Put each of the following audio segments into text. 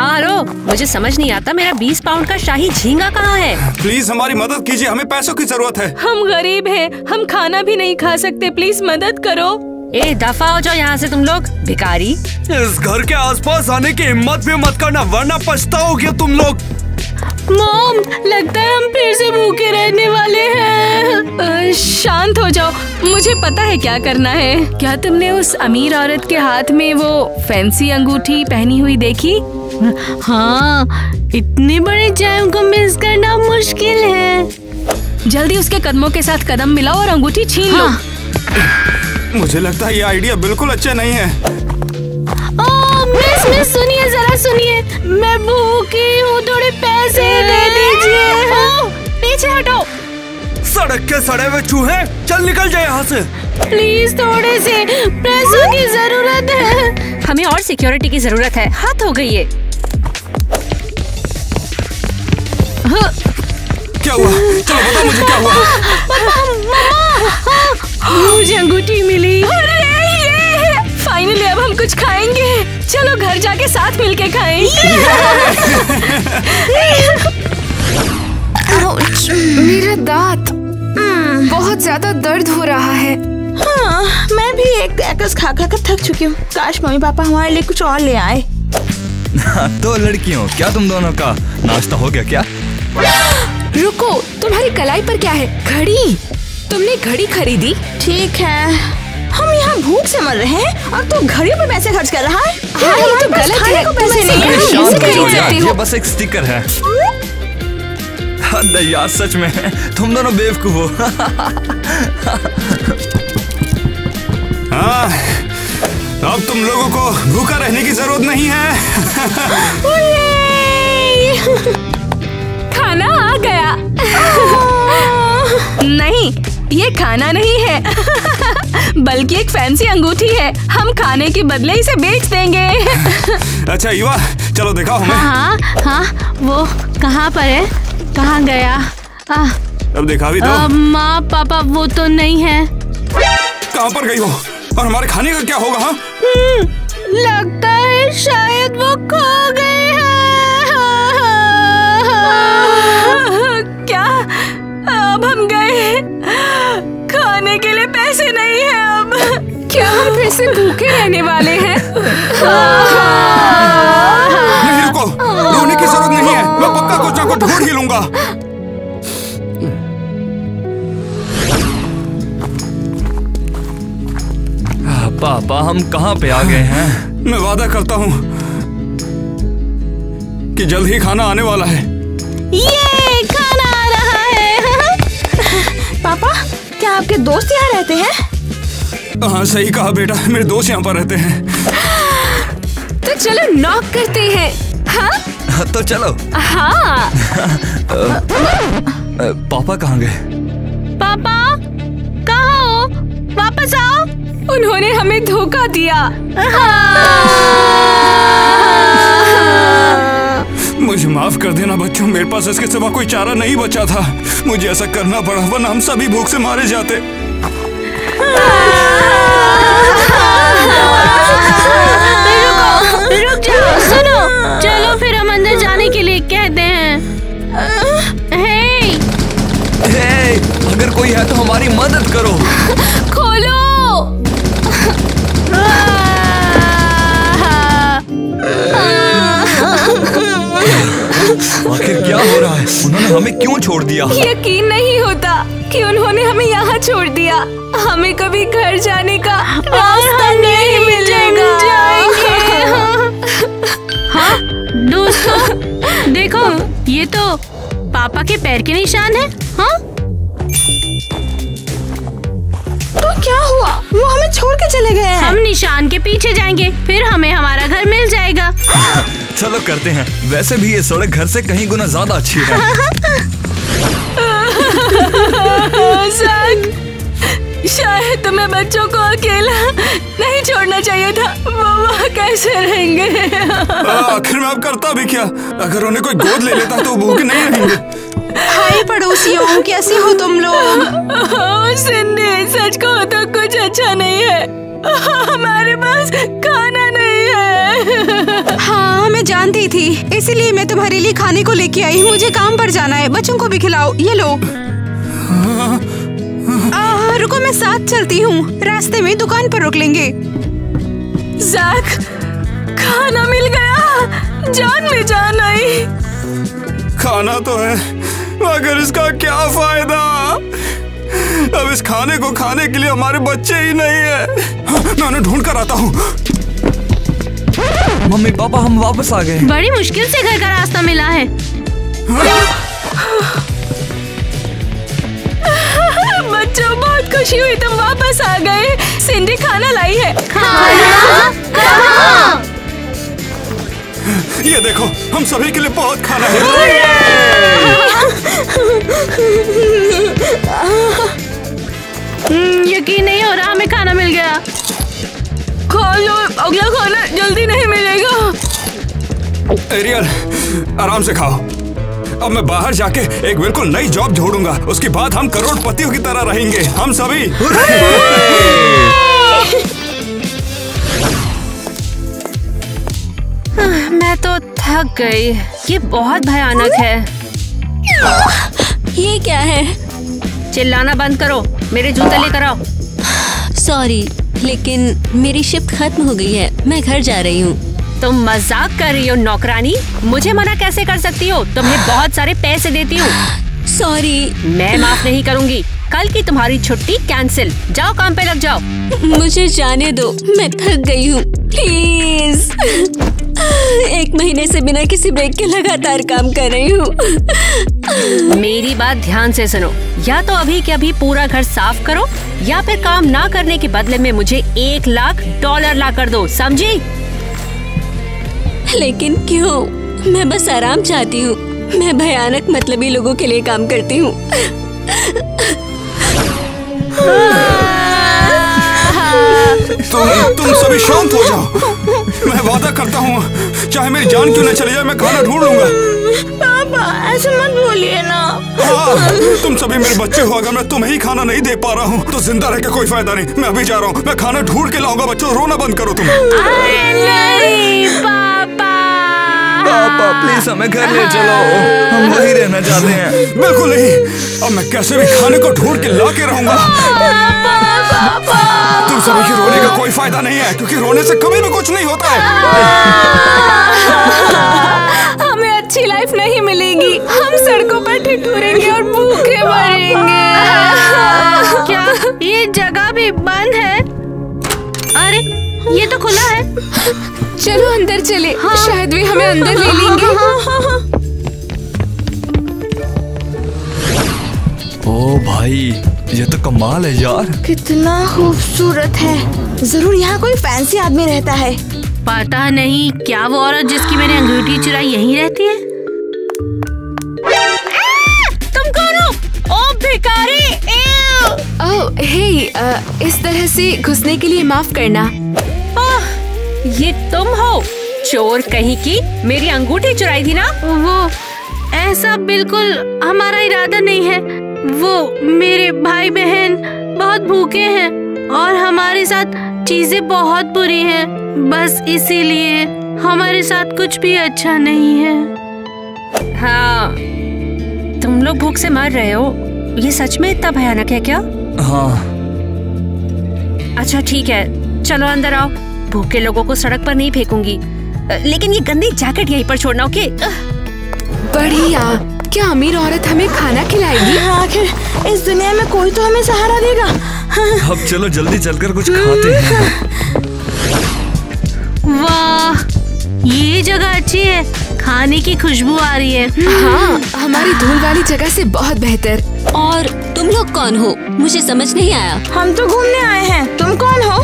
Hello, मुझे समझ नहीं आता मेरा 20 पाउंड का शाही झींगा कहाँ है? प्लीज हमारी मदद कीजिए, हमें पैसों की जरूरत है। हम गरीब हैं, हम खाना भी नहीं खा सकते, प्लीज मदद करो। ए दफा हो जाओ यहाँ से तुम लोग, भिखारी। इस घर के आसपास आने की हिम्मत भी मत करना, वरना पछताओगे तुम लोग। मॉम, लगता है हम फिर से भूखे रहने वाले हैं। शांत हो जाओ, मुझे पता है क्या करना है। क्या तुमने उस अमीर औरत के हाथ में वो फैंसी अंगूठी पहनी हुई देखी? हाँ, इतने बड़े जैम को मिस करना मुश्किल है। जल्दी उसके कदमों के साथ कदम मिलाओ और अंगूठी छीन लो। मुझे लगता है ये आइडिया बिल्कुल अच्छा नहीं है। मिस सुनिए, जरा सुनिए, मैं भूखी हूँ, थोड़े पैसे दे दीजिए। पीछे हटो। सड़क के सड़े हुए चूहे, चल निकल जाए यहाँ से। प्लीज थोड़े से पैसों की जरूरत है। हमें और सिक्योरिटी की जरूरत है, हद हो गई है। क्या हुआ? चलो बताओ मुझे क्या हुआ। मुझे अंगूठी मिली। फाइनली अब हम कुछ खाएंगे। चलो घर जाके साथ मिलके खाएंगे। मेरा दांत बहुत ज्यादा दर्द हो रहा है। हाँ, मैं भी एक पैकेज खा खा कर थक चुकी हूँ। काश मम्मी पापा हमारे लिए कुछ और ले आए। तो लड़कियों, क्या तुम दोनों का नाश्ता हो गया क्या? रुको, तुम्हारी कलाई पर क्या है? घड़ी? तुमने घड़ी खरीदी? ठीक है, हम यहाँ भूख से मर रहे हैं और तू घड़ी पर पैसे खर्च कर रहा है। हाँ, ये तो गलत है। को पैसे नहीं है। शांत हो जाओ यार, ये बस एक स्टिकर है। हद यार, सच में तुम दोनों बेवकूफ हो। हाँ, अब तुम लोगों को भूखा रहने की जरूरत नहीं है। खाना आ गया। नहीं, ये खाना नहीं है, बल्कि एक फैंसी अंगूठी है। हम खाने के बदले इसे बेच देंगे। अच्छा युवा, चलो दिखाओ हमें। हाँ, वो कहाँ पर है? कहाँ गया? अब दिखा भी दो। माँ पापा वो तो नहीं है। कहाँ पर गई हो? और हमारे खाने का क्या होगा? हाँ, लगता है शायद वो खो गई है। क्या? अब हम गए, खाने के लिए पैसे नहीं है। अब क्या हम फिर से भूखे रहने वाले हैं? नहीं, रुको, रोने की जरूरत नहीं है। मैं पक्का कुछ ना कुछ ढूंढ ही लूंगा। पापा, हम कहाँ पे आ गए हैं? मैं वादा करता हूँ कि जल्द ही खाना आने वाला है। ये खाना आ रहा है। पापा, क्या आपके दोस्त यहाँ रहते हैं? हाँ, सही कहा बेटा, मेरे दोस्त यहाँ पर रहते हैं। तो चलो नॉक करते हैं। हाँ? तो चलो। हाँ। पापा कहाँ गए? पापा कहाँ हो? वापस आओ। उन्होंने हमें धोखा दिया। मुझे माफ कर देना बच्चों, मेरे पास इसके सिवा कोई चारा नहीं बचा था। मुझे ऐसा करना पड़ा, वरना हम सभी भूख से मारे जाते। रुक जाओ, सुनो, चलो फिर हम अंदर जाने के लिए कहते हैं। हे, अगर कोई है तो हमारी मदद करो। खोलो। आखिर क्या हो रहा है? उन्होंने हमें क्यों छोड़ दिया? यकीन नहीं होता कि उन्होंने हमें यहाँ छोड़ दिया। हमें कभी घर जाने का रास्ता नहीं मिलेगा। हाँ दोस्तों, देखो, ये तो पापा के पैर के निशान है। हाँ, तो क्या हुआ? वो हमें छोड़ के चले गए हैं। हम निशान के पीछे जाएंगे, फिर हमें हमारा घर मिल जाएगा। चलो करते हैं। वैसे भी ये सड़क घर से कहीं गुना ज्यादा अच्छी है। शायद तुम्हें बच्चों को अकेला नहीं छोड़ना चाहिए था। वो वहाँ कैसे रहेंगे? आखिर में अब करता भी क्या? अगर उन्हें कोई गोद ले लेता तो भूखे नहीं रहेंगे। हाय पड़ोसियों, कैसे हो तुम लोग? सिंधी, सच कहो तो कुछ अच्छा नहीं है। हमारे पास खाना नहीं है। हाँ, हमें जानते गई थी, इसीलिए मैं तुम्हारे लिए खाने को लेके आई। मुझे काम पर जाना है, बच्चों को भी खिलाओ। ये लो। रुको, मैं साथ चलती हूँ, रास्ते में दुकान पर रोक लेंगे। जैक, खाना मिल गया, जान में जान आई। खाना तो है, मगर इसका क्या फायदा? अब इस खाने को खाने के लिए हमारे बच्चे ही नहीं है। मैं उन्हें ढूंढ कर आता हूँ। मम्मी पापा, हम वापस आ गए। बड़ी मुश्किल से घर का रास्ता मिला है। बच्चों, बहुत खुशी हुई तुम वापस आ गए। सिंडी खाना लाई है। ये देखो, हम सभी के लिए बहुत खाना है। यकीन नहीं हो रहा, हमें खाना मिल गया। खा लो, अगला खाना जल्दी नहीं मिलेगा। एरियल, आराम से खाओ। अब मैं बाहर जाके एक बिल्कुल नई जॉब ढूंढूंगा। उसके बाद हम करोड़पतियों की तरह रहेंगे, हम सभी। मैं तो थक गई। ये बहुत भयानक है। ये क्या है? चिल्लाना बंद करो, मेरे जूते लेकर आओ। सॉरी, लेकिन मेरी शिफ्ट खत्म हो गई है, मैं घर जा रही हूँ। तुम मजाक कर रही हो नौकरानी? मुझे मना कैसे कर सकती हो? तुम्हें बहुत सारे पैसे देती हूँ। सॉरी। मैं माफ नहीं करूँगी। कल की तुम्हारी छुट्टी कैंसिल। जाओ, काम पे लग जाओ। मुझे जाने दो, मैं थक गई हूँ, प्लीज। 1 महीने से बिना किसी ब्रेक के लगातार काम कर रही हूँ। मेरी बात ध्यान से सुनो। या तो अभी के अभी पूरा घर साफ करो, या फिर काम ना करने के बदले में मुझे $1 लाख ला कर दो, समझी? लेकिन क्यों? मैं बस आराम चाहती हूँ। मैं भयानक मतलबी लोगों के लिए काम करती हूँ। तुम सभी शांत हो जाओ। मैं वादा करता हूँ, चाहे मेरी जान क्यों न चली जाए, मैं खाना ढूंढ लूंगा। पापा, ऐसे मत बोलिए ना। हाँ, तुम सभी मेरे बच्चे हो। अगर मैं तुम्हें ही खाना नहीं दे पा रहा हूँ तो जिंदा रह के कोई फायदा नहीं। मैं अभी जा रहा हूँ, मैं खाना ढूंढ के लाऊंगा। बच्चों, रोना बंद करो तुम। नहीं पापा। पापा प्लीज हमें घर ले चलो, हम वहीं रहना चाहते हैं। बिल्कुल नहीं, अब मैं कैसे भी खाने को ढूंढ के ला के रहूंगा। तुम सभी के रोने का कोई फायदा नहीं है, क्योंकि रोने से कभी भी कुछ नहीं होता है। हमें अच्छी लाइफ नहीं मिलेगी। हम सड़कों पर ठिठुरेंगे और भूखे मरेंगे। क्या ये जगह भी बंद है? अरे, ये तो खुला है। चलो अंदर चले। हाँ। शायद वे हमें अंदर ले लेंगे। ओ भाई, ये तो कमाल है यार। कितना खूबसूरत है। जरूर यहाँ कोई फैंसी आदमी रहता है। पता नहीं, क्या वो औरत जिसकी मैंने अंगूठी चुराई यहीं रहती है? तुम कौन हो? ओ भिखारी! ओह हे, इस तरह से घुसने के लिए माफ करना। ये तुम हो? चोर कहीं की, मेरी अंगूठी चुराई थी ना? वो ऐसा बिल्कुल हमारा इरादा नहीं है। वो मेरे भाई बहन बहुत भूखे हैं और हमारे साथ चीजें बहुत बुरी हैं। बस इसीलिए हमारे साथ कुछ भी अच्छा नहीं है। हाँ, तुम लोग भूख से मर रहे हो। ये सच में इतना भयानक है क्या? हाँ। अच्छा ठीक है, चलो अंदर आओ। भूखे लोगों को सड़क पर नहीं फेंकूंगी, लेकिन ये गंदी जैकेट यहीं पर छोड़ना, ओके? बढ़िया। क्या अमीर औरत हमें खाना खिलाएगी? आखिर इस दुनिया में कोई तो हमें सहारा देगा। अब चलो जल्दी चलकर कुछ खाते हैं। वाह, ये जगह अच्छी है। खाने की खुशबू आ रही है। हाँ, हमारी धूल वाली जगह से बहुत बेहतर। और तुम लोग कौन हो? मुझे समझ नहीं आया। हम तो घूमने आए हैं, तुम कौन हो?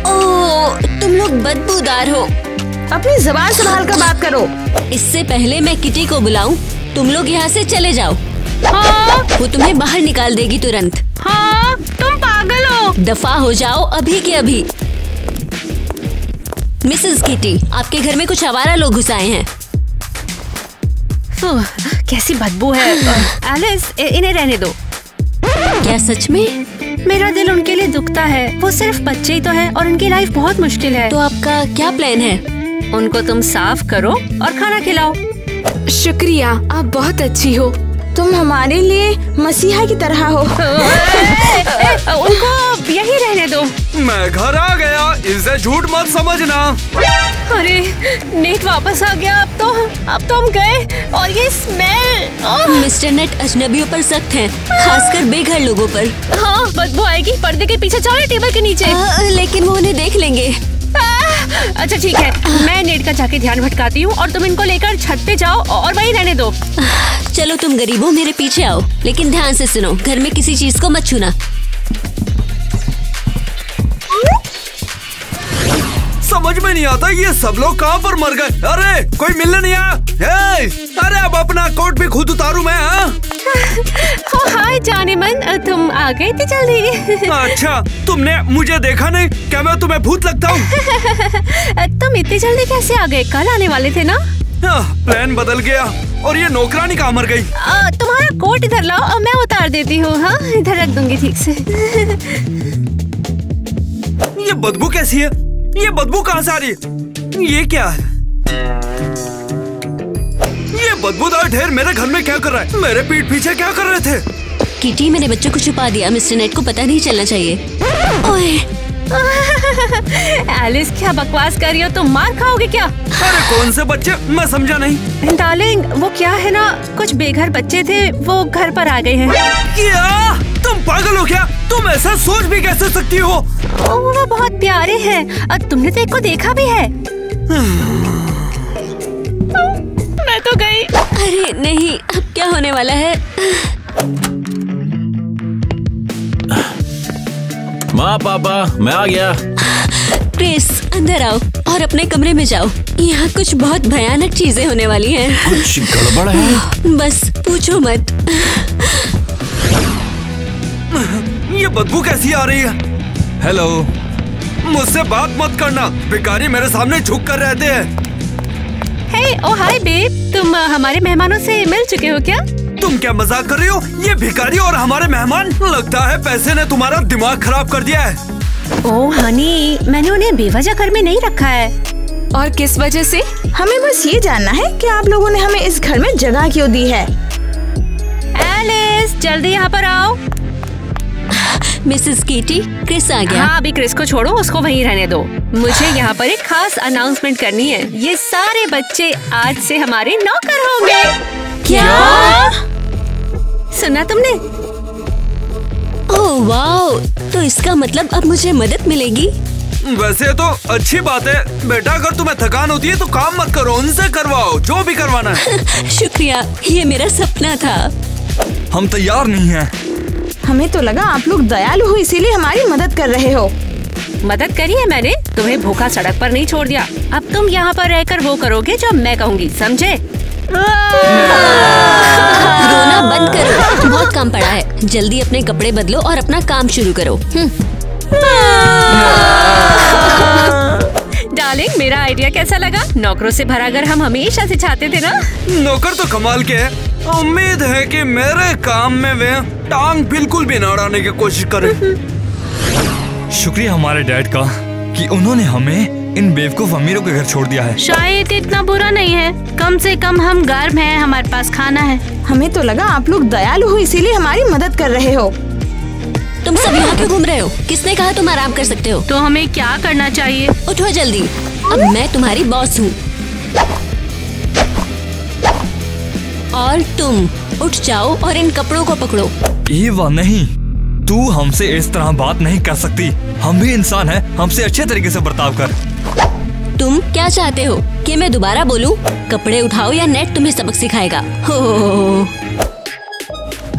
ओह, तुम लोग बदबूदार हो। अपनी जुबान संभाल कर बात करो। इससे पहले मैं किटी को बुलाऊं, तुम लोग यहाँ से चले जाओ। हाँ, वो तुम्हें बाहर निकाल देगी तुरंत। हाँ, तुम पागल हो। दफा हो जाओ अभी के अभी। मिसेस किटी, आपके घर में कुछ आवारा लोग घुस आए हैं। कैसी बदबू है। एलिस, इन्हें रहने दो। क्या सच में? मेरा दिल उनके लिए दुखता है। वो सिर्फ बच्चे ही तो है और उनकी लाइफ बहुत मुश्किल है। तो आपका क्या प्लान है? उनको तुम साफ करो और खाना खिलाओ। शुक्रिया, आप बहुत अच्छी हो। तुम हमारे लिए मसीहा की तरह हो। उनको यही रहने दो। मैं घर आ गया, इसे झूठ मत समझना। अरे नेट वापस आ गया। अब तो हम गए। और ये स्मेल। मिस्टर नेट अजनबियों पर सख्त हैं, खासकर बेघर लोगों पर। हाँ, बदबू आएगी। पर्दे के पीछे जाओ, टेबल के नीचे। लेकिन वो उन्हें देख लेंगे। अच्छा ठीक है, मैं नेट का जाके ध्यान भटकाती हूँ और तुम इनको लेकर छत पे जाओ और वहीं रहने दो। चलो तुम गरीबों मेरे पीछे आओ, लेकिन ध्यान से सुनो, घर में किसी चीज को मत छूना। समझ में नहीं आता ये सब लोग कहाँ पर मर गए। अरे कोई मिलने नहीं आया। अरे अब अपना कोट भी खुद उतारू मैं। हाय जाने मन, तुम आ गए थे जल्दी। अच्छा, तुमने मुझे देखा नहीं? क्या मैं तुम्हें भूत लगता हूँ? तुम इतनी जल्दी कैसे आ गए? कल आने वाले थे ना? प्लान बदल गया और ये नौकरानी कहाँ मर गई? तुम्हारा कोट इधर लाओ, मैं उतार देती हूँ। हाँ, इधर रख दूंगी ठीक से। ये बदबू कैसी है? ये बदबू कहाँ से आ रही है? ये क्या है? ये बदबूदार ढेर मेरे घर में क्या कर रहा है? मेरे पीठ पीछे क्या कर रहे थे? किटी, मैंने बच्चों को छुपा दिया। मिस्टर नेट को पता नहीं चलना चाहिए। ओए एलिस, क्या बकवास कर रही हो? तुम मार खाओगे क्या? अरे कौन से बच्चे? मैं समझा नहीं। डार्लिंग, वो क्या है ना, कुछ बेघर बच्चे थे, वो घर पर आ गए हैं। क्या? तुम पागल हो क्या? तुम ऐसा सोच भी कैसे सकती हो? वो बहुत प्यारे हैं और तुमने तो एक को देखा भी है। मैं तो गई। अरे नहीं, अब क्या होने वाला है? माँ, पापा, मैं आ गया। क्रिस, अंदर आओ और अपने कमरे में जाओ। यहाँ कुछ बहुत भयानक चीजें होने वाली हैं। कुछ गड़बड़ है? बस पूछो मत। ये बदबू कैसी आ रही है? हेलो। मुझसे बात मत करना, भिखारी मेरे सामने झुक कर रहते हैं। हे, ओ हाय बेब, तुम हमारे मेहमानों से मिल चुके हो क्या? तुम क्या मजाक कर रही हो? ये भिखारी और हमारे मेहमान? लगता है पैसे ने तुम्हारा दिमाग खराब कर दिया है। ओह हनी, मैंने उन्हें बेवजह घर में नहीं रखा है। और किस वजह से? हमें बस ये जानना है कि आप लोगों ने हमें इस घर में जगह क्यों दी है। एलिस, जल्दी यहाँ पर आओ। मिसेस कीटी, क्रिस आ गया। हाँ, अभी क्रिस को छोड़ो, उसको वहीं रहने दो। मुझे यहाँ पर एक खास अनाउंसमेंट करनी है। ये सारे बच्चे आज से हमारे नौकर होंगे। क्या? सुना तुमने? ओह वाओ, तो इसका मतलब अब मुझे मदद मिलेगी। वैसे तो अच्छी बात है बेटा, अगर तुम्हें थकान होती है तो काम मत करो, उनसे करवाओ जो भी करवाना है। शुक्रिया, ये मेरा सपना था। हम तैयार नहीं हैं। हमें तो लगा आप लोग दयालु हो, इसीलिए हमारी मदद कर रहे हो। मदद करी है मैंने, तुम्हें भूखा सड़क पर नहीं छोड़ दिया। अब तुम यहाँ पर रहकर वो करोगे जो मैं कहूँगी, समझे? रोना बंद करो, बहुत काम पड़ा है। जल्दी अपने कपड़े बदलो और अपना काम शुरू करो। डार्लिंग, मेरा आइडिया कैसा लगा? नौकरों से भरा घर हम हमेशा से चाहते थे ना। नौकर तो कमाल के है। उम्मीद है कि मेरे काम में वे टांग बिल्कुल भी न अड़ाने की कोशिश करें। शुक्रिया हमारे डैड का कि उन्होंने हमें इन बेवकूफ अमीरों के घर छोड़ दिया है। शायद इतना बुरा नहीं है, कम से कम हम गर्म हैं, हमारे पास खाना है। हमें तो लगा आप लोग दयालु हो, इसीलिए हमारी मदद कर रहे हो। तुम सब यहाँ क्यों घूम रहे हो? किसने कहा तुम आराम कर सकते हो? तो हमें क्या करना चाहिए? उठो जल्दी, अब मैं तुम्हारी बॉस हूँ। और तुम उठ जाओ और इन कपड़ों को पकड़ो। ईवा नहीं, तू हमसे इस तरह बात नहीं कर सकती। हम भी इंसान हैं, हमसे अच्छे तरीके से बर्ताव कर। तुम क्या चाहते हो कि मैं दोबारा बोलूं? कपड़े उठाओ या नेट तुम्हें सबक सिखाएगा। हो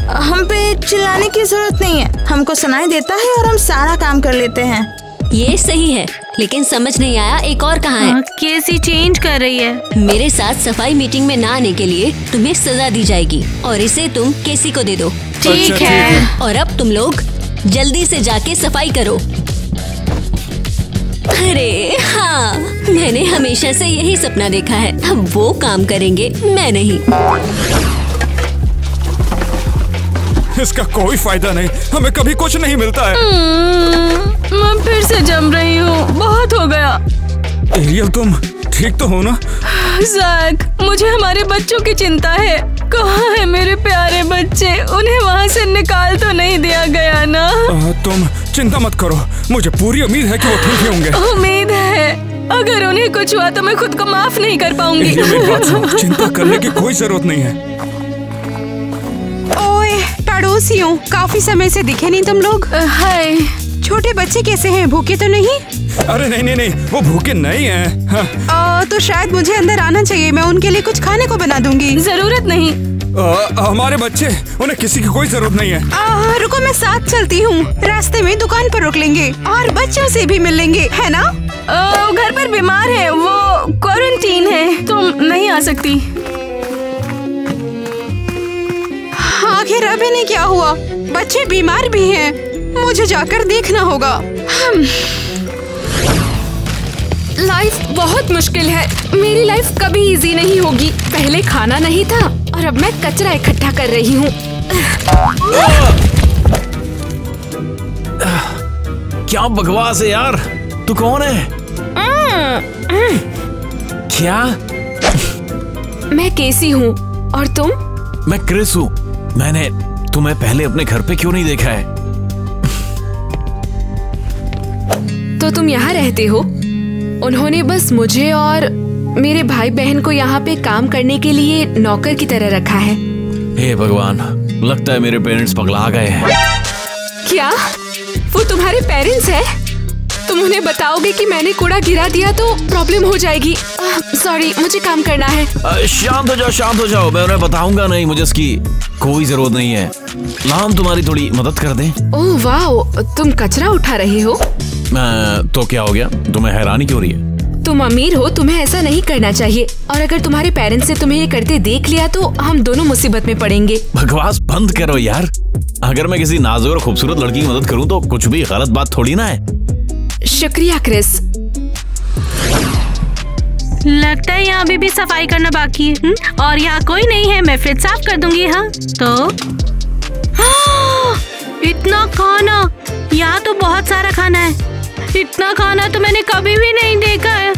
हम पे चिल्लाने की जरूरत नहीं है, हमको सुनाई देता है और हम सारा काम कर लेते हैं। ये सही है, लेकिन समझ नहीं आया एक और कहाँ है? कैसी चेंज कर रही है? मेरे साथ सफाई मीटिंग में ना आने के लिए तुम्हें सजा दी जाएगी और इसे तुम केसी को दे दो। ठीक है। और अब तुम लोग जल्दी से जाके सफाई करो। अरे हाँ, मैंने हमेशा से यही सपना देखा है। अब वो काम करेंगे, मैं नहीं। इसका कोई फायदा नहीं, हमें कभी कुछ नहीं मिलता है। मैं फिर से जम रही हूँ, बहुत हो गया। एरियल, तुम ठीक तो हो ना? ज़ैक, मुझे हमारे बच्चों की चिंता है। कहाँ है मेरे प्यारे बच्चे? उन्हें वहाँ से निकाल तो नहीं दिया गया ना? तुम चिंता मत करो, मुझे पूरी उम्मीद है कि वो ठीक ही होंगे। उम्मीद है? अगर उन्हें कुछ हुआ तो मैं खुद को माफ नहीं कर पाऊंगी। ये मेरी बात सुनो, चिंता करने की कोई जरूरत नहीं है। ओए पड़ोसियों, काफी समय से दिखे नहीं तुम लोग। हाय, छोटे बच्चे कैसे हैं? भूखे तो नहीं? अरे नहीं नहीं नहीं, वो भूखे नहीं हैं। हाँ। तो शायद मुझे अंदर आना चाहिए, मैं उनके लिए कुछ खाने को बना दूंगी। जरूरत नहीं। हमारे बच्चे, उन्हें किसी की कोई जरूरत नहीं है। रुको, मैं साथ चलती हूँ। रास्ते में दुकान पर रोक लेंगे और बच्चों से भी मिल लेंगे, है ना? घर पर बीमार है, वो क्वारंटीन है, तुम नहीं आ सकती। आखिर अब इन्हें क्या हुआ? बच्चे बीमार भी हैं, मुझे जाकर देखना होगा। लाइफ बहुत मुश्किल है। मेरी लाइफ कभी इजी नहीं होगी। पहले खाना नहीं था और अब मैं कचरा इकट्ठा कर रही हूँ। क्या बकवास है यार, तू कौन है? क्या? मैं केसी हूँ और तुम? मैं क्रिस हूँ। मैंने तुम्हें पहले अपने घर पे क्यों नहीं देखा है? तो तुम यहाँ रहते हो? उन्होंने बस मुझे और मेरे भाई बहन को यहाँ पे काम करने के लिए नौकर की तरह रखा है। हे भगवान, लगता है मेरे पेरेंट्स पगला गए हैं। क्या वो तुम्हारे पेरेंट्स हैं? तुम उन्हें बताओगे कि मैंने कूड़ा गिरा दिया तो प्रॉब्लम हो जाएगी। सॉरी, मुझे काम करना है। शांत हो जाओ, शांत हो जाओ। मैं उन्हें बताऊंगा नहीं, मुझे इसकी कोई जरूरत नहीं है। हम तुम्हारी थोड़ी मदद कर दें। ओह वाह, तुम कचरा उठा रहे हो? तो क्या हो गया, तुम्हें हैरानी क्यों रही है? तुम अमीर हो, तुम्हें ऐसा नहीं करना चाहिए। और अगर तुम्हारे पेरेंट्स ने तुम्हें ये करते देख लिया तो हम दोनों मुसीबत में पड़ेंगे। बकवास बंद करो यार। अगर मैं किसी नाजुक और खूबसूरत लड़की की मदद करूं तो कुछ भी गलत बात थोड़ी ना है। शुक्रिया क्रिस। लगता है यहाँ अभी भी सफाई करना बाकी है। और यहाँ कोई नहीं है, मैं फ्रिज साफ कर दूंगी। हाँ तो इतना खाना, यहाँ तो बहुत सारा खाना है। इतना खाना तो मैंने कभी भी नहीं देखा है।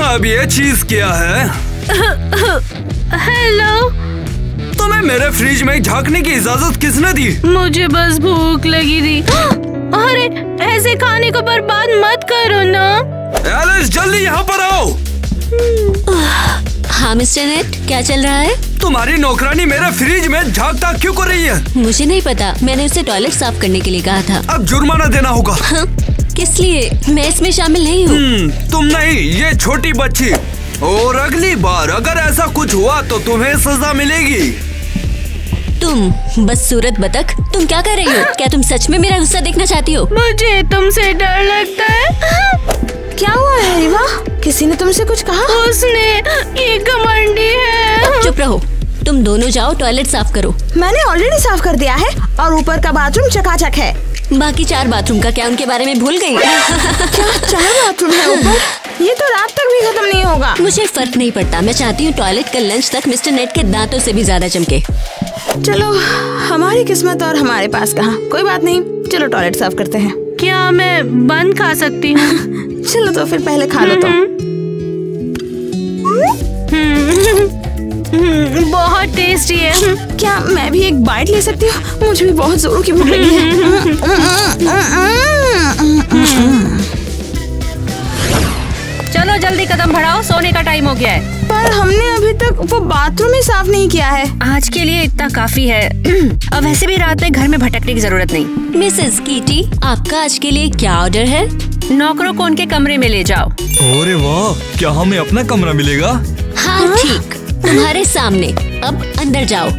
अब ये चीज क्या है? हेलो, तुम्हें मेरे फ्रिज में झांकने की इजाजत किसने दी? मुझे बस भूख लगी थी। अरे ऐसे खाने को बर्बाद मत करो ना। एलिस, जल्दी यहाँ पर आओ। हाँ मिस्टर नेट, क्या चल रहा है? तुम्हारी नौकरानी मेरे फ्रिज में झांकता क्यों कर रही है? मुझे नहीं पता, मैंने उसे टॉयलेट साफ करने के लिए कहा था। अब जुर्माना देना होगा। हाँ, किस लिए? मैं इसमें शामिल नहीं हूँ। तुम नहीं, ये छोटी बच्ची। और अगली बार अगर ऐसा कुछ हुआ तो तुम्हें सजा मिलेगी। तुम बदसूरत बतख, तुम क्या कर रही हो? क्या तुम सच में मेरा गुस्सा देखना चाहती हो? मुझे तुमसे डर लगता है। क्या हुआ है रिवा? किसी ने तुमसे कुछ कहा? उसने, ये घमंडी है। चुप रहो, तुम दोनों जाओ टॉयलेट साफ करो। मैंने ऑलरेडी साफ कर दिया है और ऊपर का बाथरूम चकाचक है। बाकी 4 बाथरूम का क्या उनके बारे में भूल गई? क्या 4 बाथरूम है ऊपर? ये तो रात तक भी खत्म नहीं होगा। मुझे फर्क नहीं पड़ता, मैं चाहती हूँ टॉयलेट का लंच तक मिस्टर नेट के दांतों से भी ज्यादा चमके। चलो, हमारी किस्मत और हमारे पास कहाँ। कोई बात नहीं, चलो टॉयलेट साफ करते हैं। क्या मैं बंद खा सकती हूँ? चलो तो फिर पहले खा लो तो। बहुत टेस्टी है। क्या मैं भी एक बाइट ले सकती हूँ? मुझे भी बहुत जोरों की भूख लगी है। चलो जल्दी कदम बढ़ाओ, सोने का टाइम हो गया है। पर हमने अभी तक वो बाथरूम ही साफ नहीं किया है। आज के लिए इतना काफी है। अब वैसे भी रात में घर में भटकने की जरूरत नहीं। मिसेस कीटी, आपका आज के लिए क्या ऑर्डर है? नौकरों को उनके कमरे में ले जाओ। अरे वाह, क्या हमें अपना कमरा मिलेगा? हाँ ठीक, तुम्हारे सामने। अब अंदर जाओ।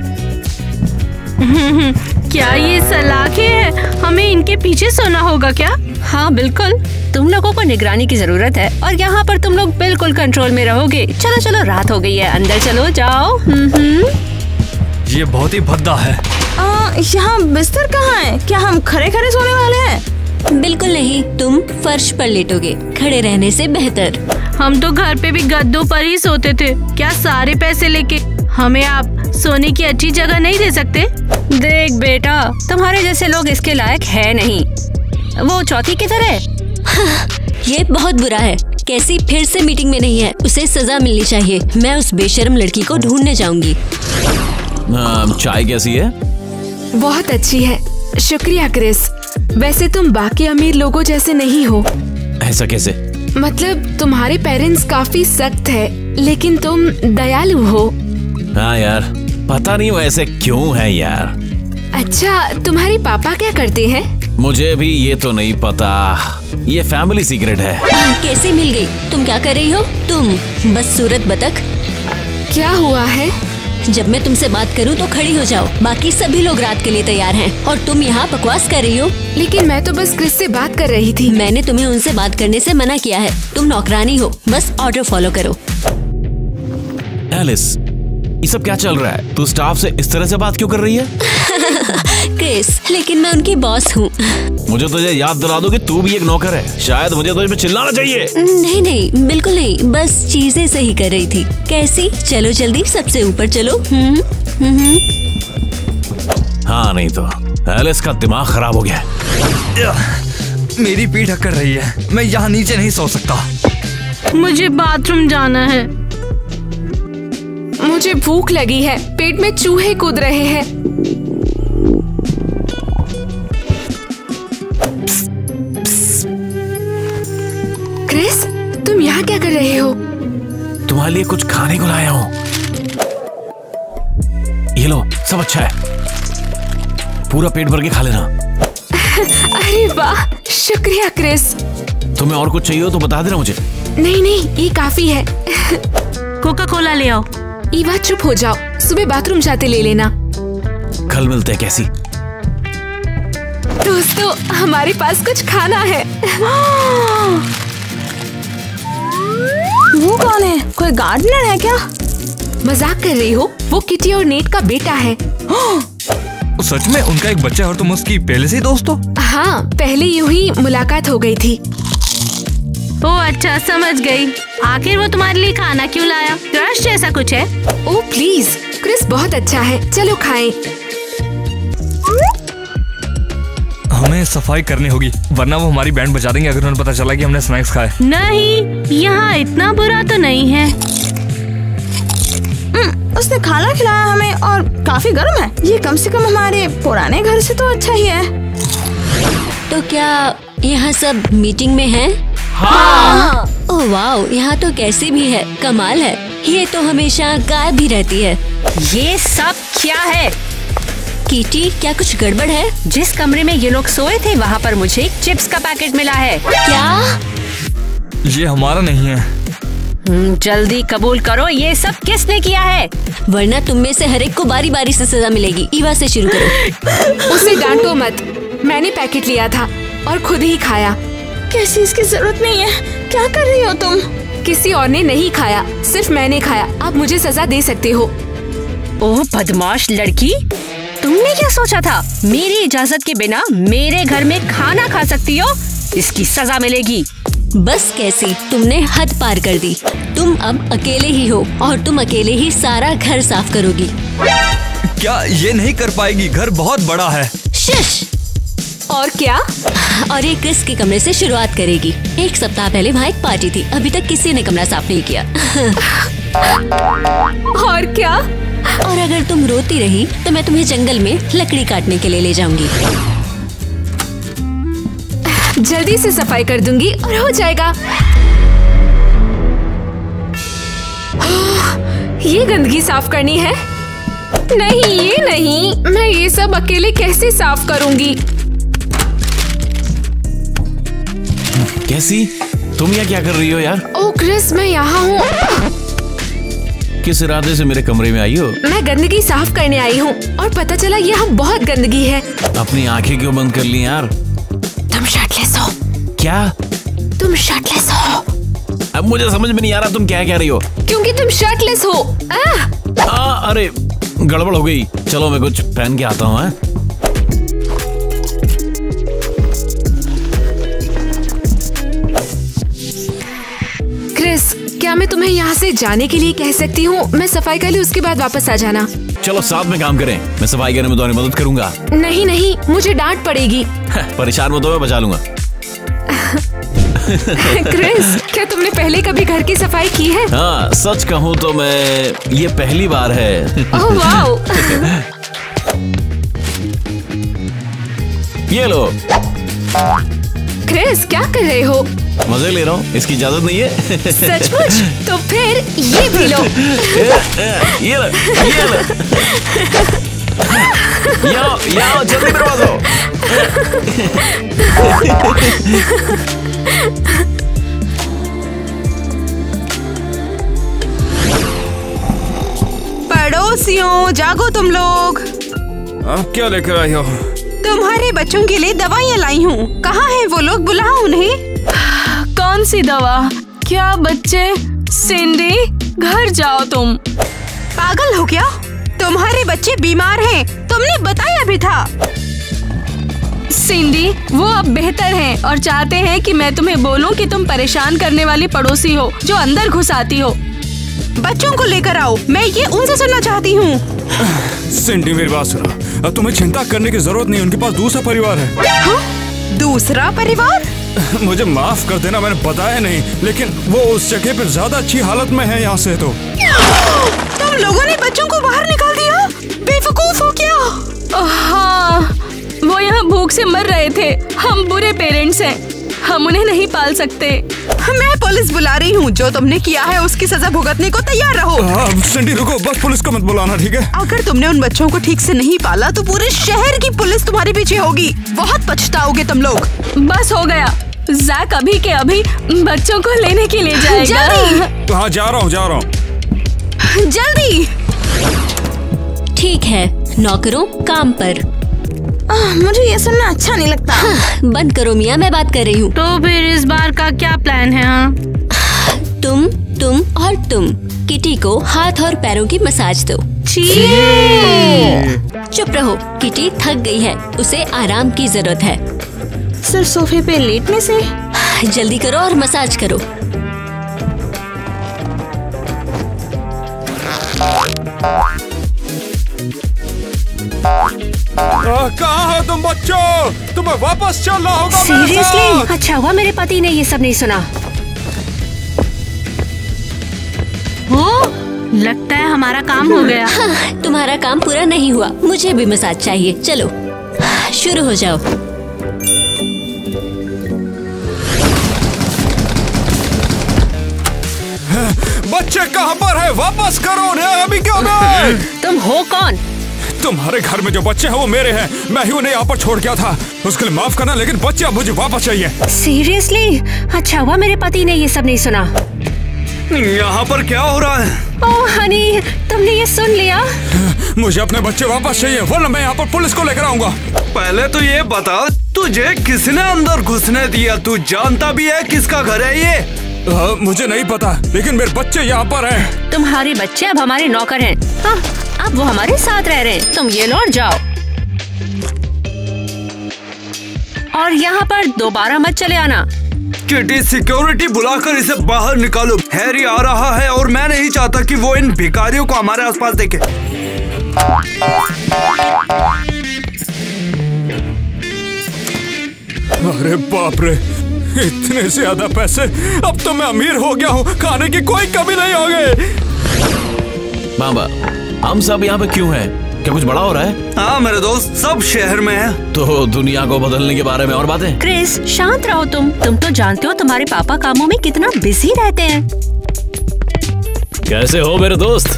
क्या ये सलाखें हैं? हमें इनके पीछे सोना होगा क्या? हाँ बिल्कुल, तुम लोगों को निगरानी की जरूरत है और यहाँ पर तुम लोग बिल्कुल कंट्रोल में रहोगे। चलो चलो, रात हो गई है, अंदर चलो, जाओ। ये बहुत ही भद्दा है। यहाँ बिस्तर कहाँ है? क्या हम खड़े खड़े सोने वाले हैं? बिल्कुल नहीं, तुम फर्श पर लेटोगे, खड़े रहने से बेहतर। हम तो घर पे भी गद्दों पर ही सोते थे। क्या सारे पैसे लेके हमें आप सोने की अच्छी जगह नहीं दे सकते? देख बेटा, तुम्हारे जैसे लोग इसके लायक है नहीं। वो चौथी किधर है? ये बहुत बुरा है। कैसी फिर से मीटिंग में नहीं है, उसे सजा मिलनी चाहिए। मैं उस बेशर्म लड़की को ढूंढने जाऊंगी। चाय कैसी है? बहुत अच्छी है, शुक्रिया क्रिस। वैसे तुम बाकी अमीर लोगों जैसे नहीं हो। ऐसा कैसे? मतलब तुम्हारे पेरेंट्स काफी सख्त है, लेकिन तुम दयालु हो। हाँ यार, पता नहीं वो ऐसे क्यों है यार। अच्छा, तुम्हारे पापा क्या करते हैं? मुझे भी ये तो नहीं पता, ये फैमिली सीक्रेट है। कैसे मिल गई? तुम क्या कर रही हो? तुम बस सूरत बतख। क्या हुआ है? जब मैं तुमसे बात करूं तो खड़ी हो जाओ। बाकी सभी लोग रात के लिए तैयार हैं और तुम यहाँ बकवास कर रही हो। लेकिन मैं तो बस क्रिस से बात कर रही थी। मैंने तुम्हें उनसे बात करने से मना किया है। तुम नौकरानी हो, बस ऑर्डर फॉलो करो। एलिस, ये सब क्या चल रहा है? तू स्टाफ से इस तरह से बात क्यों कर रही है? क्रिस, लेकिन मैं उनकी बॉस हूँ। मुझे तुझे याद दिला दो कि तू भी एक नौकर है। शायद मुझे तुझ पे चिल्लाना चाहिए। नहीं नहीं, बिल्कुल नहीं, बस चीजें सही कर रही थी। कैसी? चलो जल्दी सबसे ऊपर चलो। हाँ नहीं तो एलिस का दिमाग खराब हो गया। मेरी पीठ अकड़ रही है, मैं यहाँ नीचे नहीं सो सकता। मुझे बाथरूम जाना है। मुझे भूख लगी है, पेट में चूहे कूद रहे हैं। क्रिस, तुम यहाँ क्या कर रहे हो? तुम्हारे लिए कुछ खाने को लाया हूँ। ये लो, सब अच्छा है, पूरा पेट भर के खा लेना। अरे वाह, शुक्रिया क्रिस। तुम्हें और कुछ चाहिए हो तो बता देना मुझे। नहीं नहीं, ये काफी है। कोका कोला ले आओ। ईवा चुप हो जाओ, सुबह बाथरूम जाते ले लेना। कल मिलते हैं। कैसी? दोस्तों, हमारे पास कुछ खाना है। वो कौन है? कोई गार्डनर है क्या? मजाक कर रही हो? वो किटी और नेट का बेटा है। सच में? उनका एक बच्चा है और तुम उसकी पहले से ही दोस्त हो? हाँ, पहले यूं ही मुलाकात हो गई थी। ओ अच्छा, समझ गई। आखिर वो तुम्हारे लिए खाना क्यों लाया? क्रश जैसा कुछ है? ओ प्लीज, क्रिस बहुत अच्छा है, चलो खाएं। हमें सफाई करनी होगी, वरना वो हमारी बैंड बजा देंगे अगर उन्हें पता चला कि हमने स्नैक्स खाए। नहीं, यहाँ इतना बुरा तो नहीं है। उसने खाना खिलाया हमें और काफी गर्म है। ये कम से कम हमारे पुराने घर से तो अच्छा ही है। तो क्या यहाँ सब मीटिंग में हैं? हाँ। ओह वाओ, यहाँ तो कैसी भी है, कमाल है। ये तो हमेशा गायब भी रहती है। ये सब क्या है? कीटी, क्या कुछ गड़बड़ है? जिस कमरे में ये लोग सोए थे वहाँ पर मुझे एक चिप्स का पैकेट मिला है। क्या? ये हमारा नहीं है। जल्दी कबूल करो, ये सब किसने किया है? वरना तुम में से हर एक को बारी बारी से सजा मिलेगी। ईवा से शुरू करो। उसे डांटो मत, मैंने पैकेट लिया था और खुद ही खाया। कैसी? इसकी जरूरत नहीं है। क्या कर रही हो तुम? किसी और ने नहीं खाया, सिर्फ मैंने खाया। आप मुझे सजा दे सकते हो। ओह बदमाश लड़की, तुमने क्या सोचा था? मेरी इजाजत के बिना मेरे घर में खाना खा सकती हो? इसकी सजा मिलेगी। बस कैसी, तुमने हद पार कर दी। तुम अब अकेले ही हो और तुम अकेले ही सारा घर साफ करोगी। क्या? ये नहीं कर पाएगी, घर बहुत बड़ा है। शश। और क्या? और ये क्रिस के कमरे से शुरुआत करेगी। एक सप्ताह पहले वहाँ एक पार्टी थी, अभी तक किसी ने कमरा साफ नहीं किया। और क्या? और अगर तुम रोती रही तो मैं तुम्हें जंगल में लकड़ी काटने के लिए ले जाऊंगी। जल्दी से सफाई कर दूंगी और हो जाएगा। ये गंदगी साफ करनी है? नहीं, ये नहीं, मैं ये सब अकेले कैसे साफ करूंगी? कैसी? तुम यहाँ क्या कर रही हो यार? ओ क्रिस, मैं यहाँ हूँ। किस इरादे से मेरे कमरे में आई हो? मैं गंदगी साफ करने आई हूँ और पता चला यहाँ बहुत गंदगी है। अपनी आंखें क्यों बंद कर ली यार? तुम शर्टलेस हो। क्या? तुम शर्टलेस हो। अब मुझे समझ में नहीं आ रहा तुम क्या कह रही हो। क्योंकि तुम शर्टलेस हो। अरे गड़बड़ हो गई। चलो मैं कुछ पहन के आता हूँ। क्रिस, क्या मैं तुम्हें यहाँ से जाने के लिए कह सकती हूँ? मैं सफाई कर लूँ, उसके बाद वापस आ जाना। चलो साथ में काम करें, मैं सफाई करने में तुम्हारी मदद करूंगा। नहीं नहीं, मुझे डांट पड़ेगी। परेशान मत हो, मैं बचा लूंगा। क्रिस, क्या तुमने पहले कभी घर की सफाई की है? हाँ, सच कहूँ तो मैं ये पहली बार है। Oh wow. ये लो। क्रिस, क्या कर रहे हो? मजे ले रहा हूँ, इसकी इजाजत नहीं है। सचमुच? तो फिर ये भी लो। ये लो, ये लो। याओ, जल्दी बर्बाद हो। पड़ोसियों, जागो तुम लोग। आप क्या लेकर आई हो? तुम्हारे बच्चों के लिए दवाइयाँ लाई हूँ। कहाँ हैं वो लोग? बुलाओ उन्हें। कौन सी दवा? क्या बच्चे? सिंडी, घर जाओ तुम। पागल हो क्या? तुम्हारे बच्चे बीमार हैं। तुमने बताया भी था। सिंडी, वो अब बेहतर हैं और चाहते हैं कि मैं तुम्हें बोलूं कि तुम परेशान करने वाली पड़ोसी हो जो अंदर घुस आती हो। बच्चों को लेकर आओ, मैं ये उनसे सुनना चाहती हूँ। सिंडी, मेरी बात सुनो। अब तुम्हें चिंता करने की जरूरत नहीं, उनके पास दूसरा परिवार है। हाँ? दूसरा परिवार? मुझे माफ कर देना, मैंने बताया नहीं, लेकिन वो उस जगह पर ज्यादा अच्छी हालत में है यहाँ से। तो तुम लोगों ने बच्चों को बाहर निकाल दिया? बेवकूफ हो क्या? हाँ, वो यहाँ भूख से मर रहे थे। हम बुरे पेरेंट्स हैं, हम उन्हें नहीं पाल सकते। मैं पुलिस बुला रही हूँ। जो तुमने किया है उसकी सजा भुगतने को तैयार रहो। सिंडी रुको, बस पुलिस को मत बुलाना, ठीक है? अगर तुमने उन बच्चों को ठीक से नहीं पाला तो पूरे शहर की पुलिस तुम्हारे पीछे होगी। बहुत पछताओगे तुम लोग। बस हो गया, जैक अभी के अभी बच्चों को लेने के लिए जाएगा। जल्दी। हाँ, जा रहा हूँ। जल्दी। ठीक है, नौकरों काम पर। मुझे ये सुनना अच्छा नहीं लगता। हाँ, बंद करो मियाँ, मैं बात कर रही हूँ। तो फिर इस बार का क्या प्लान है? हाँ, तुम और तुम किटी को हाथ और पैरों की मसाज दो। चुप रहो, किटी थक गई है, उसे आराम की जरूरत है। सिर्फ सोफे पे लेटने से? जल्दी करो और मसाज करो। कहाँ हो तुम बच्चों? तुम्हें वापस चलना होगा मेरे साथ। सीरियसली? अच्छा हुआ मेरे पति ने ये सब नहीं सुना। वो लगता है हमारा काम हो गया। हाँ, तुम्हारा काम पूरा नहीं हुआ, मुझे भी मसाज चाहिए। चलो शुरू हो जाओ। बच्चे कहाँ पर है? वापस करो उन्हें अभी। क्यों गए? तुम हो कौन? तुम्हारे घर में जो बच्चे हैं वो मेरे हैं। मैं ही उन्हें यहाँ पर छोड़ गया था। उसके लिए माफ करना, लेकिन बच्चे अब मुझे वापस चाहिए। सीरियसली? अच्छा हुआ मेरे पति ने ये सब नहीं सुना। यहाँ पर क्या हो रहा है? ओह हनी, तुमने ये सुन लिया? मुझे अपने बच्चे वापस चाहिए, वरना मैं यहाँ पर पुलिस को लेकर आऊंगा। पहले तो ये बता, तुझे किसने अंदर घुसने दिया? तू जानता भी है किसका घर है ये? मुझे नहीं पता, लेकिन मेरे बच्चे यहाँ पर हैं। तुम्हारे बच्चे अब हमारे नौकर हैं। हाँ, अब वो हमारे साथ रह रहे हैं। तुम ये लौट जाओ और यहाँ पर दोबारा मत चले आना। किटी, सिक्योरिटी बुलाकर इसे बाहर निकालो। हैरी आ रहा है और मैं नहीं चाहता कि वो इन भिखारियों को हमारे आसपास देखे। अरे बाप रे, इतने ज्यादा पैसे! अब तो मैं अमीर हो गया हूँ, खाने की कोई कमी नहीं होगी। बाबा, हम सब यहाँ पे क्यों हैं? क्या कुछ बड़ा हो रहा है? हाँ मेरे दोस्त, सब शहर में है। तो दुनिया को बदलने के बारे में और बातें? क्रिस, शांत रहो तुम तो जानते हो तुम्हारे पापा कामों में कितना बिजी रहते हैं। कैसे हो मेरे दोस्त?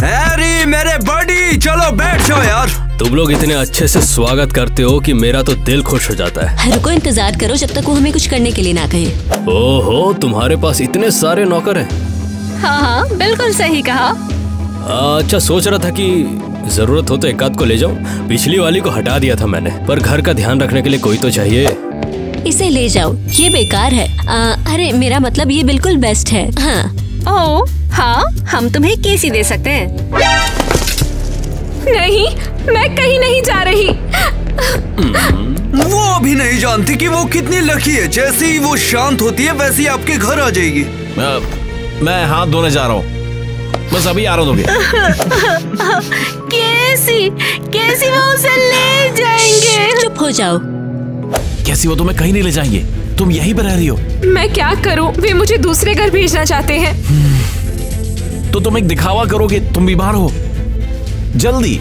हैरी मेरे बड़ी, चलो बैठ जाओ यार। तुम लोग इतने अच्छे से स्वागत करते हो कि मेरा तो दिल खुश हो जाता है। रुको, इंतजार करो जब तक वो हमें कुछ करने के लिए ना कहे। ओहो, तुम्हारे पास इतने सारे नौकर हैं। हाँ, बिल्कुल सही कहा। अच्छा, सोच रहा था कि जरूरत हो तो एक आध को ले जाऊं। पिछली वाली को हटा दिया था मैंने, पर घर का ध्यान रखने के लिए कोई तो चाहिए। इसे ले जाओ, ये बेकार है। अरे मेरा मतलब ये बिल्कुल बेस्ट है। हाँ। ओह हाँ, हम तुम्हें केसी दे सकते हैं। नहीं, मैं कहीं नहीं जा रही। वो अभी नहीं जानती कि वो कितनी लकी है। जैसे ही वो शांत होती है वैसे ही आपके घर आ जाएगी। मैं हाथ धोने जा रहा हूँ, बस अभी आ रहा हूँ। कैसी वो उसे ले जाएंगे। चुप हो जाओ। कैसी वो तुम्हें कहीं नहीं ले जाएंगे। तुम यहीं पर रह रही हो? मैं क्या करूं? वे मुझे दूसरे घर भेजना चाहते हैं। तो तुम एक दिखावा करोगे तुम बीमार हो। जल्दी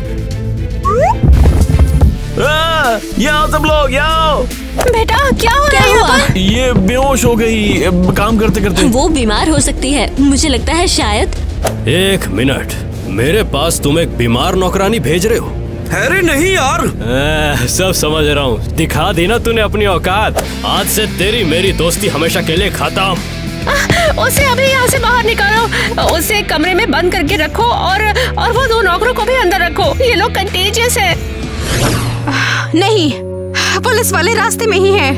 यहाँ सब लोग यहाँ। बेटा क्या हो रहा है यहाँ पर? ये बेहोश हो गई काम करते करते। वो बीमार हो सकती है, मुझे लगता है शायद। एक मिनट, मेरे पास तुम एक बीमार नौकरानी भेज रहे हो? अरे नहीं यार, सब समझ रहा हूँ। दिखा दी ना तूने अपनी औकात। आज से तेरी मेरी दोस्ती हमेशा के लिए खत्म। उसे अभी यहाँ से बाहर निकालो, उसे कमरे में बंद करके रखो और वो 2 नौकरों को भी अंदर रखो। ये लोग कंटेजियस है। नहीं, पुलिस वाले रास्ते में ही हैं।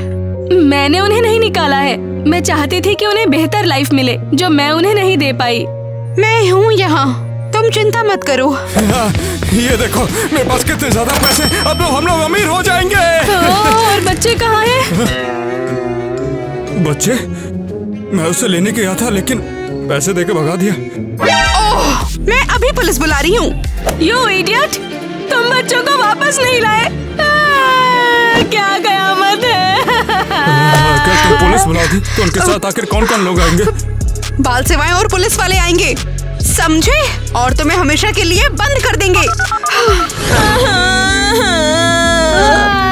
मैंने उन्हें नहीं निकाला है। मैं चाहती थी कि उन्हें बेहतर लाइफ मिले जो मैं उन्हें नहीं दे पाई। मैं हूँ यहाँ, तुम चिंता मत करो। ये देखो मेरे पास कितने ज्यादा पैसे, अब हम लोग अमीर हो जाएंगे। और बच्चे कहाँ हैं? बच्चे? मैं उसे लेने गया था लेकिन पैसे देके भगा दिया। ओह, मैं अभी पुलिस बुला रही हूँ। यू इडियट, तुम बच्चों को वापस नहीं लाए। क्या कयामत है। अगर तुम पुलिस बुला दी तो उनके साथ आखिर कौन कौन लोग आएंगे? बाल सेवाएं और पुलिस वाले आएंगे, समझे? और तुम्हें हमेशा के लिए बंद कर देंगे।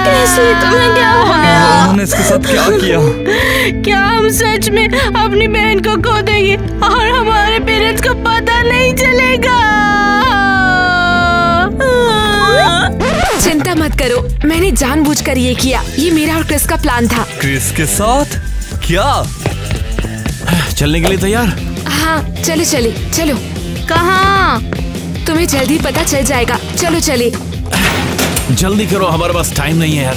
कैसे तुम्हें क्या हो गया? उन्होंने इसके साथ क्या किया? क्या हम सच में अपनी बहन को खो देंगे और हमारे पेरेंट्स को पता नहीं चलेगा? चिंता मत करो, मैंने जानबूझकर ये किया। ये मेरा और क्रिस का प्लान था। क्रिस के साथ क्या? चलने के लिए तैयार? हाँ चलो चले चलो। कहाँ? तुम्हें जल्दी पता चल जाएगा। चलो चले। जल्दी करो, हमारे पास टाइम नहीं है यार।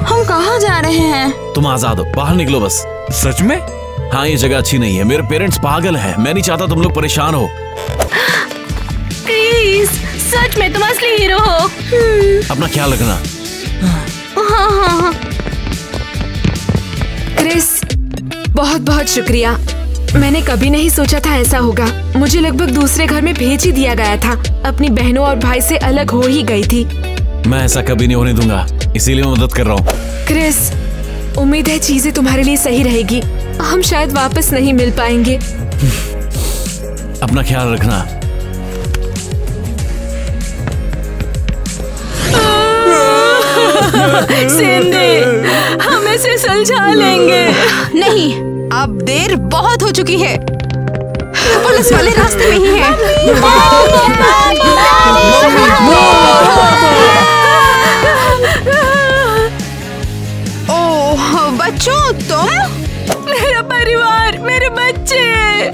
हम कहाँ जा रहे हैं? तुम आजाद हो, बाहर निकलो बस। सच में? हाँ ये जगह अच्छी नहीं है, मेरे पेरेंट्स पागल हैं। मैं नहीं चाहता तुम लोग परेशान हो। क्रिस, सच में तुम असली हीरो हो। अपना ख्याल रखना। हाँ। क्रिस, बहुत बहुत शुक्रिया। मैंने कभी नहीं सोचा था ऐसा होगा। मुझे लगभग दूसरे घर में भेज ही दिया गया था। अपनी बहनों और भाई से अलग हो ही गई थी। मैं ऐसा कभी नहीं होने दूंगा, इसीलिए मैं मदद कर रहा हूँ। क्रिस, उम्मीद है चीजें तुम्हारे लिए सही रहेगी। हम शायद वापस नहीं मिल पाएंगे। अपना ख्याल रखना। सिंडी, हम इसे सुलझा लेंगे। नहीं, अब देर बहुत हो चुकी है। पुलिस वाले रास्ते में ही हैं। ओह बच्चों, तुम? मेरा परिवार, मेरे बच्चे।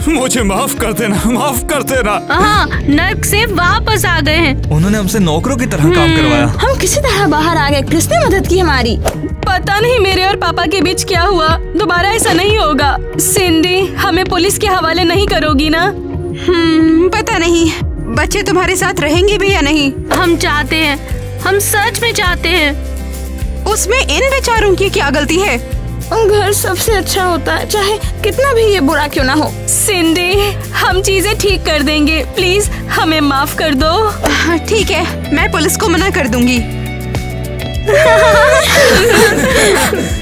मुझे माफ कर देना, माफ कर देना। हाँ, नर्क से वापस आ गए हैं। उन्होंने हमसे नौकरों की तरह काम करवाया। हम किसी तरह बाहर आ गए। किसने मदद की हमारी? पता नहीं मेरे और पापा के बीच क्या हुआ। दोबारा ऐसा नहीं होगा। सिंडी, हमें पुलिस के हवाले नहीं करोगी ना? पता नहीं बच्चे तुम्हारे साथ रहेंगे भी या नहीं। हम चाहते हैं, हम सच में चाहते हैं। उसमें इन बेचारों की क्या गलती है? घर सबसे अच्छा होता है, चाहे कितना भी ये बुरा क्यों ना हो। सिंडी, हम चीजें ठीक कर देंगे। प्लीज हमें माफ कर दो। ठीक है, मैं पुलिस को मना कर दूंगी।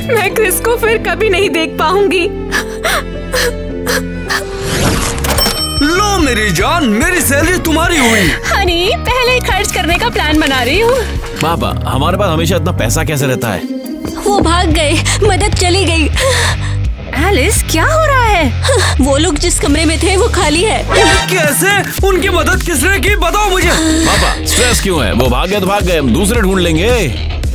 मैं क्रिस को फिर कभी नहीं देख पाऊंगी। लो मेरी जान, मेरी सैलरी तुम्हारी हुई। हनी, पहले खर्च करने का प्लान बना रही हूँ। पापा, हमारे पास हमेशा इतना पैसा कैसे रहता है? वो भाग गए, मदद चली गई। एलिस, क्या हो रहा है? वो लोग जिस कमरे में थे वो खाली है। कैसे? उनकी मदद किसने की, बताओ मुझे। पापा, स्ट्रेस क्यों है? वो भाग गए तो भाग गए, हम दूसरे ढूंढ लेंगे।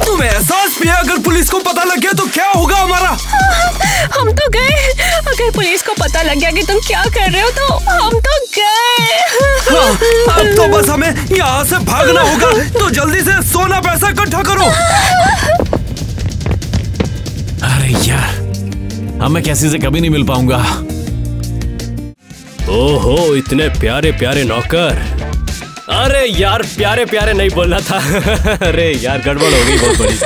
तुम्हें एहसास भी है अगर पुलिस को पता लग गया तो क्या होगा हमारा? हम तो गए। अगर पुलिस को पता लग गया कि तुम क्या कर रहे हो तो हम तो गए। अब तो बस हमें यहाँ से भागना होगा। तो जल्दी से सोना पैसा इकट्ठा करो। अरे यार, हमें कैसे से कभी नहीं मिल पाऊंगा। ओहो, इतने प्यारे प्यारे नौकर। अरे यार, प्यारे प्यारे नहीं बोलना था। अरे यार, गड़बड़ हो गई बहुत बड़ी।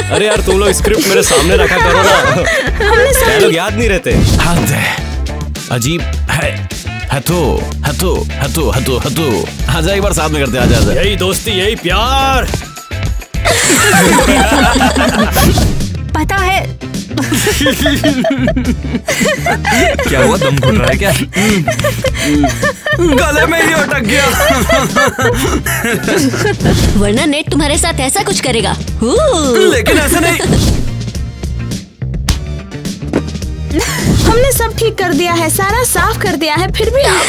अरे यार, तुम लोग स्क्रिप्ट मेरे सामने रखा करो ना। लोग याद नहीं रहते। हद है, अजीब है। हतो हतो हतो हतो हतो। आजा एक बार साथ में करते, आजा। यही दोस्ती, यही प्यार। पता है क्या हुआ, दम घुट रहा है क्या? गले में ही अटक गया। वरना नेट तुम्हारे साथ ऐसा कुछ करेगा। लेकिन ऐसा नहीं। हमने सब ठीक कर दिया है, सारा साफ कर दिया है, फिर भी आप